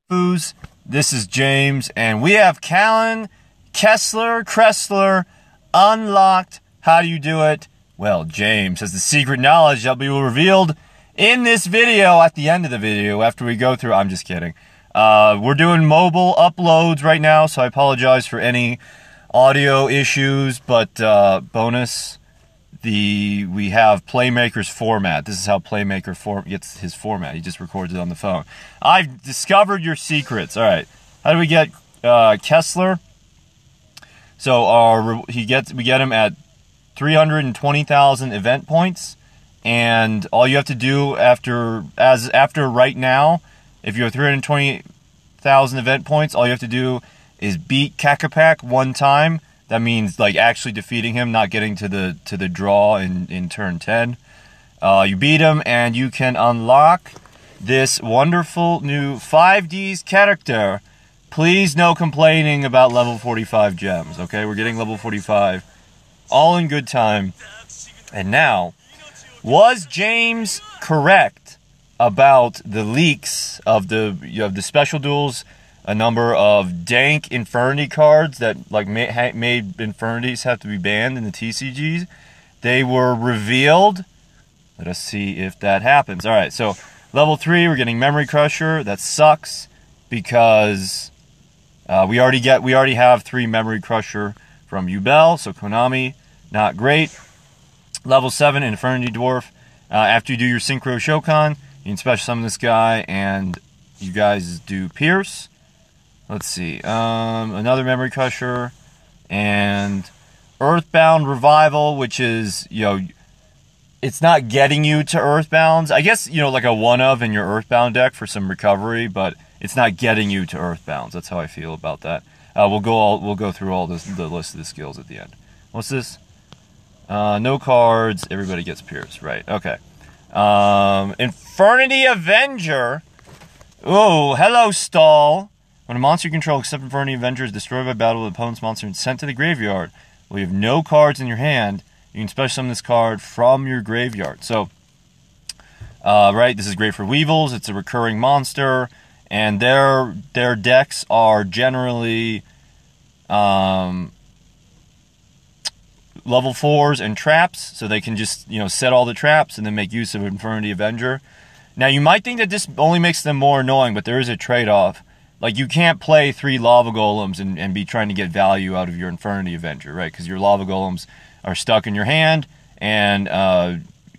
waifus. This is James, and we have Kalin, Kessler, Kressler unlocked. How do you do it? Well, James has the secret knowledge that will be revealed in this video at the end of the video after we go through. I'm just kidding. We're doing mobile uploads right now, so I apologize for any audio issues, but bonus, we have Playmaker's format. This is how Playmaker gets his format. He just records it on the phone. I've discovered your secrets. All right, how do we get Kessler? So we get him at 320,000 event points, and all you have to do after right now, if you have 320,000 event points, all you have to do is beat Kakapak one time. That means like actually defeating him, not getting to the draw in turn 10. You beat him, and you can unlock this wonderful new 5Ds character. Please no complaining about level 45 gems. Okay, we're getting level 45. All in good time. And now, was James correct about the leaks of the special duels? A number of dank Infernity cards that like made Infinities have to be banned in the TCGs. They were revealed. Let us see if that happens. All right, so level 3, we're getting Memory Crusher. That sucks because we already have 3 Memory Crusher from Duel, so Konami, not great. Level 7, Infernity Dwarf. After you do your Synchro Shokan, you can special summon this guy, and you guys do Pierce. Let's see, another Memory Crusher, and Earthbound Revival, which is, it's not getting you to Earthbounds. I guess, like a one-of in your Earthbound deck for some recovery, but it's not getting you to Earthbounds. That's how I feel about that. We'll go through all the list of the skills at the end. What's this? No cards. Everybody gets Pierce. Right. Okay. Infernity Avenger. Oh, hello, Stall. When a monster you control except Infernity Avenger is destroyed by battle with opponent's monster and sent to the graveyard, well, you have no cards in your hand. You can special summon this card from your graveyard. So, right, this is great for Weevils. It's a recurring monster, and their decks are generally level 4s and traps, so they can just set all the traps and then make use of Infernity Avenger. Now, you might think that this only makes them more annoying, but there is a trade-off. Like, you can't play 3 Lava Golems and be trying to get value out of your Infernity Avenger, right? Because your Lava Golems are stuck in your hand, and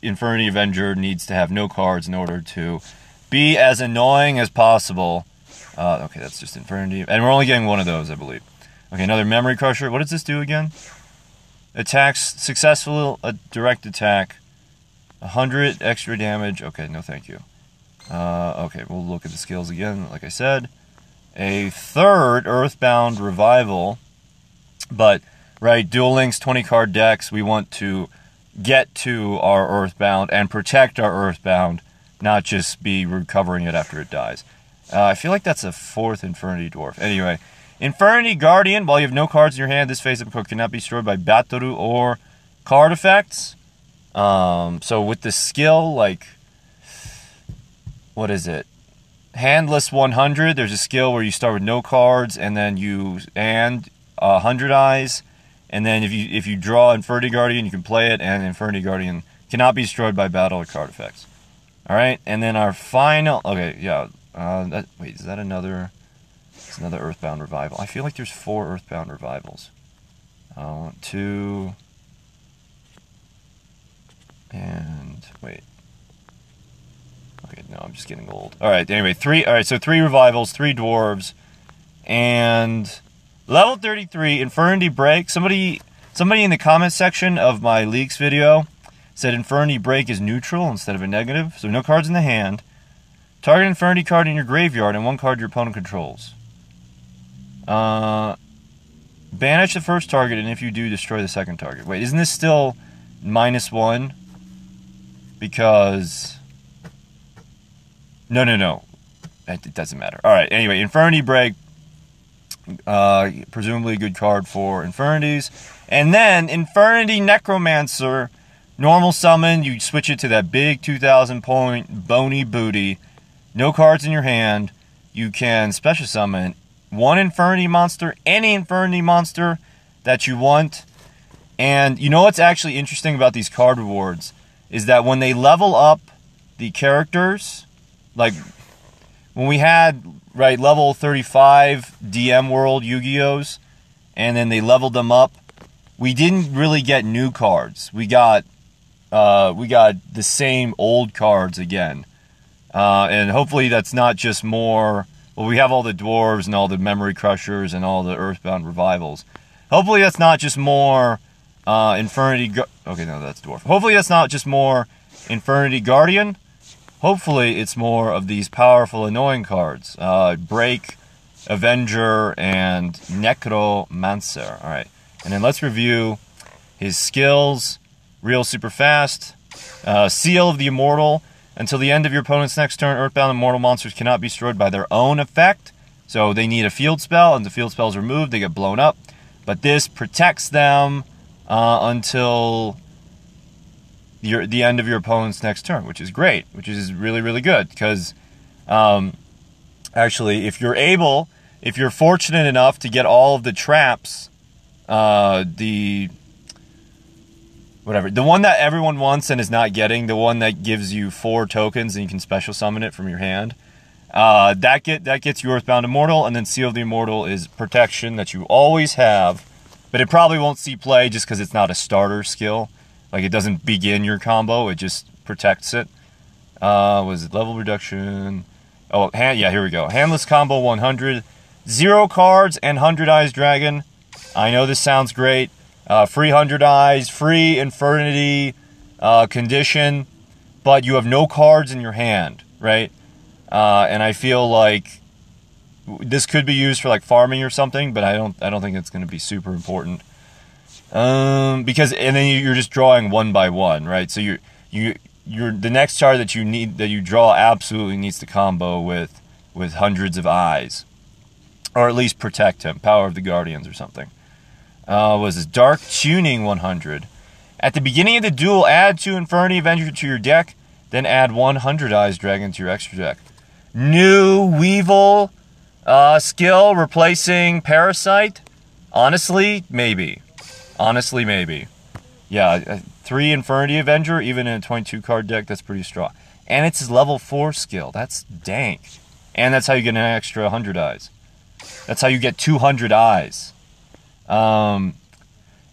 Infernity Avenger needs to have no cards in order to be as annoying as possible. Okay, that's just Infernity. And we're only getting one of those, I believe. Okay, another Memory Crusher. What does this do again? Attacks successful, a direct attack. 100 extra damage. Okay, no thank you. Okay, we'll look at the skills again, like I said. A third Earthbound Revival, but right, Duel Links 20 card decks, we want to get to our Earthbound and protect our Earthbound, not just be recovering it after it dies. I feel like that's a 4th Infernity Dwarf. Anyway, Infernity Guardian, while you have no cards in your hand, this face-up card cannot be destroyed by Batoru or card effects. So with the skill, like, what is it? Handless 100, there's a skill where you start with no cards, and then you 100 eyes, and then if you draw Infernity Guardian, you can play it, and Infernity Guardian cannot be destroyed by battle or card effects. Alright, and then our final, okay, yeah, wait, is that another, it's another Earthbound Revival. I feel like there's 4 Earthbound Revivals. 2, and, wait. Okay, no, I'm just getting old. Alright, anyway, 3 Revivals, 3 Dwarves, and level 33, Infernity Break. Somebody in the comment section of my leaks video said Infernity Break is neutral instead of a negative, so no cards in the hand. Target Infernity card in your graveyard and 1 card your opponent controls. Banish the first target, and if you do, destroy the second target. Wait, isn't this still -1? Because... No. It doesn't matter. Alright, anyway, Infernity Break. Presumably a good card for Infinities. And then, Infernity Necromancer. Normal summon, you switch it to that big 2,000 point bony booty. No cards in your hand. you can special summon one Infernity monster, any Infernity monster that you want. And you know what's actually interesting about these card rewards is that when they level up the characters, like when we had, right, level 35 DM World Yu-Gi-Ohs, and then they leveled them up, we didn't really get new cards. We got the same old cards again. And hopefully that's not just more... Well, we have all the dwarves and all the memory crushers and all the Earthbound revivals. Hopefully that's not just more Infernity... Okay, no, that's dwarf. Hopefully that's not just more Infernity Guardian. Hopefully it's more of these powerful, annoying cards. Break, Avenger, and Necromancer. Alright, and then let's review his skills. Real super fast. Seal of the Immortal. Until the end of your opponent's next turn, Earthbound Immortal monsters cannot be destroyed by their own effect. So they need a field spell, and the field spell is removed, they get blown up. But this protects them until the end of your opponent's next turn, which is great, which is really, really good. Because actually, if you're fortunate enough to get all of the traps, the one that everyone wants and is not getting, the one that gives you 4 tokens and you can special summon it from your hand, that gets you Earthbound Immortal, and then Seal of the Immortal is protection that you always have, but it probably won't see play just because it's not a starter skill. Like, it doesn't begin your combo, it just protects it. Was it level reduction? Oh, yeah, here we go. Handless combo 100. 0 cards and 100 Eyes Dragon. I know this sounds great. Free 100 Eyes, free Infernity condition, but you have no cards in your hand, right? And I feel like this could be used for like farming or something, but I don't think it's going to be super important. Because and then you're just drawing one by one, right? So you're the next card that you draw absolutely needs to combo with hundreds of eyes, or at least protect him. Power of the Guardians or something. Was this Dark Tuning 100? At the beginning of the duel, add 2 Infernity Avenger to your deck, then add 100 Eyes Dragon to your extra deck. New WAVEL skill replacing Parasite? Honestly, maybe. Honestly, maybe. Yeah, 3 Infernity Avenger, even in a 22 card deck, that's pretty strong. And it's his level 4 skill. That's dank. And that's how you get an extra 100 eyes. That's how you get 200 eyes.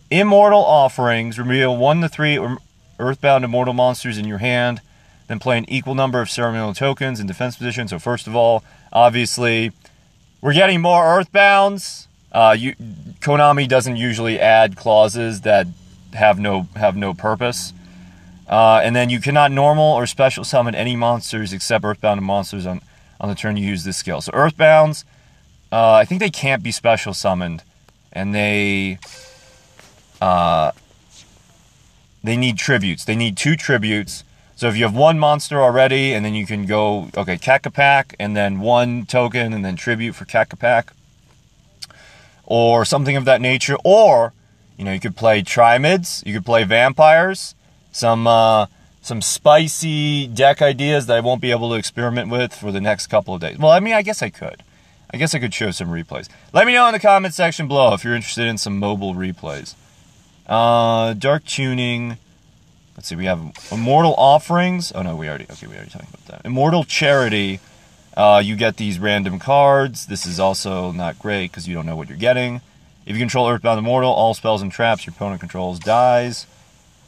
Immortal Offerings. Reveal 1 to 3 Earthbound Immortal monsters in your hand. Then play an equal number of ceremonial tokens in defense position. So first of all, obviously, we're getting more Earthbounds. Konami doesn't usually add clauses that have no purpose. And then you cannot normal or special summon any monsters except Earthbound monsters on the turn you use this skill. So Earthbounds, I think they can't be special summoned, and they need tributes. They need 2 tributes. So if you have 1 monster already, and then you can go, okay, Kakapak, and then 1 token, and then tribute for Kakapak, or something of that nature. Or, you know, you could play Trimids, you could play Vampires, some spicy deck ideas that I won't be able to experiment with for the next couple of days. Well, I mean, I guess I could. I guess I could show some replays. Let me know in the comment section below if you're interested in some mobile replays. Dark Tuning. Let's see, we have Immortal Offerings. Oh no, we already talked about that. Immortal Charity. You get these random cards. This is also not great because you don't know what you're getting. If you control Earthbound Immortal, all spells and traps your opponent controls dies.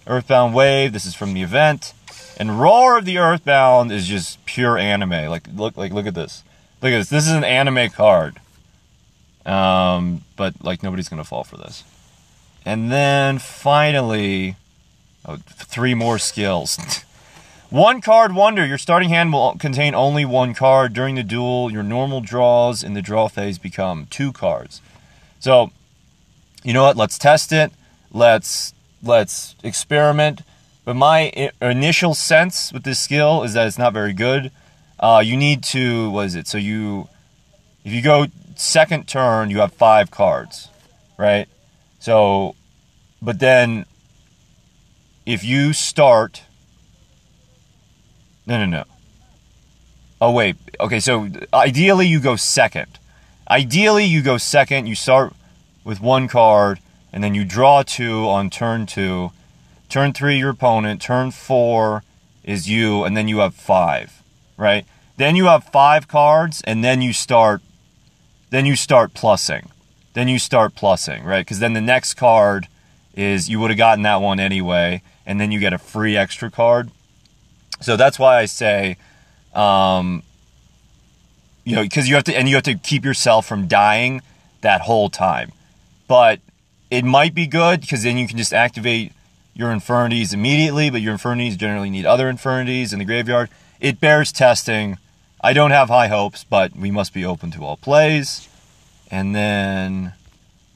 Earthbound Wave. This is from the event. And Roar of the Earthbound is just pure anime. Look at this. Look at this. This is an anime card. But like nobody's gonna fall for this. And then finally, 3 more skills. 1 card wonder. Your starting hand will contain only 1 card. During the duel, your normal draws in the draw phase become 2 cards. So, you know what? Let's test it. Let's experiment. But my initial sense with this skill is that it's not very good. You need to, what is it? So if you go second turn, you have 5 cards, right? So, but then if you start, no. Oh, wait. Okay, so ideally you go second. Ideally you go second. You start with one card, and then you draw 2 on turn 2. Turn 3, your opponent. Turn 4 is you, and then you have 5, right? Then you have 5 cards, and then you start plussing. Then you start plussing, right? Because then the next card is, you would have gotten that one anyway, and then you get a free extra card. So that's why I say, because you have to keep yourself from dying that whole time. But it might be good, because then you can just activate your Infernities immediately, but your Infernities generally need other Infernities in the graveyard. It bears testing. I don't have high hopes, but we must be open to all plays. And then,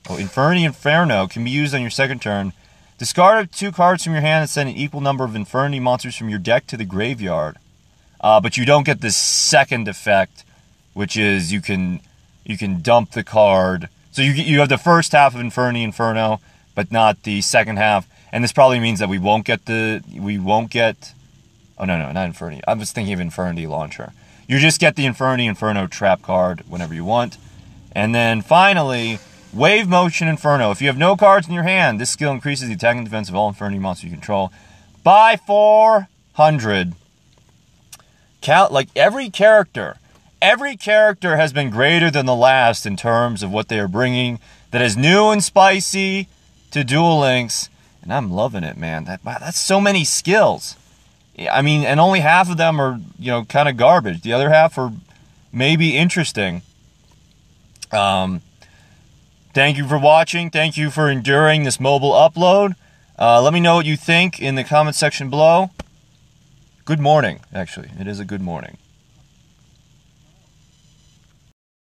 Infernity Inferno can be used on your second turn. Discard 2 cards from your hand and send an equal number of Infernity monsters from your deck to the graveyard. But you don't get the second effect, which is you can dump the card. So you have the first half of Infernity Inferno, but not the second half. And this probably means that we won't get. Oh no, not Infernity. I was thinking of Infernity Launcher. You just get the Infernity Inferno trap card whenever you want. And then finally, Wave Motion Inferno. If you have no cards in your hand, this skill increases the attack and defense of all Infernity monsters you control by 400. Like every character has been greater than the last in terms of what they are bringing that is new and spicy to Duel Links. And I'm loving it, man. That's so many skills. I mean, and only half of them are, kind of garbage. The other half are maybe interesting. Thank you for watching. Thank you for enduring this mobile upload. Let me know what you think in the comment section below. Good morning, actually. It is a good morning.